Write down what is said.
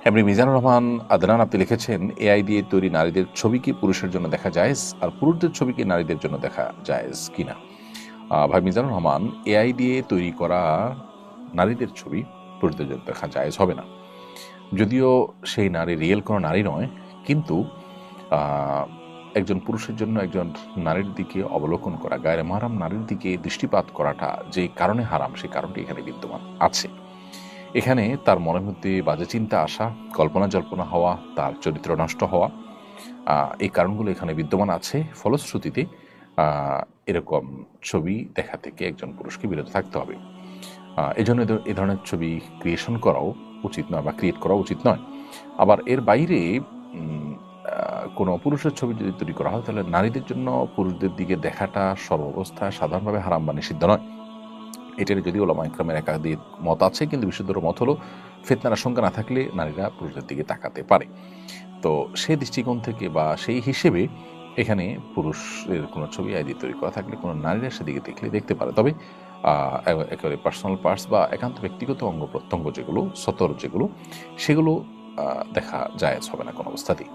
এমনি মিজানুর রহমান আদনান আপনি লিখেছেন, এআই দিয়ে তৈরি নারীদের ছবি কি পুরুষের জন্য দেখা জায়েজ, আর পুরুষদের ছবি কি নারীদের জন্য দেখা জায়েজ কিনা? ভাই মিজানুর রহমান, এআই দিয়ে তৈরি করা নারীদের ছবি পুরুষদের জন্য দেখা জায়েজ হবে না। যদিও সেই নারী রিয়েল কোনো নারী নয়, কিন্তু আহ, একজন পুরুষের জন্য একজন নারীর দিকে অবলোকন করা, গায়ের মারাম নারীর দিকে দৃষ্টিপাত করাটা যে কারণে হারাম, সেই কারণটি এখানে বিদ্যমান আছে। এখানে তার মনের মধ্যে বাজে চিন্তা আসা, কল্পনা জল্পনা হওয়া, তার চরিত্র নষ্ট হওয়া, এই কারণগুলো এখানে বিদ্যমান আছে। ফলশ্রুতিতে এরকম ছবি দেখা থেকে একজন পুরুষকে বিরত থাকতে হবে। এই জন্য এ ধরনের ছবি ক্রিয়েশন করাও উচিত নয় বা ক্রিয়েট করা উচিত নয়। আবার এর বাইরে কোনো পুরুষের ছবি যদি তৈরি করা হয়, তাহলে নারীদের জন্য পুরুষদের দিকে দেখাটা সর্বাবস্থায় সাধারণভাবে হারাম বা নিষিদ্ধ নয়। এটার যদিও ওলামা ইকরামের একাধিক মত আছে, কিন্তু বিশুদ্ধর মত হলো ফিতনার আশঙ্কা না থাকলে নারীরা পুরুষদের দিকে তাকাতে পারে। তো সেই দৃষ্টিকোণ থেকে বা সেই হিসেবে এখানে পুরুষের কোনো ছবি আইডি তৈরি করা থাকলে কোনো নারীরা সেদিকে দেখলে দেখতে পারে। তবে একেবারে পার্সোনাল পার্টস বা একান্ত ব্যক্তিগত অঙ্গ প্রত্যঙ্গ যেগুলো, সতর যেগুলো, সেগুলো দেখা জায়েজ হবে না কোনো অবস্থাতেই।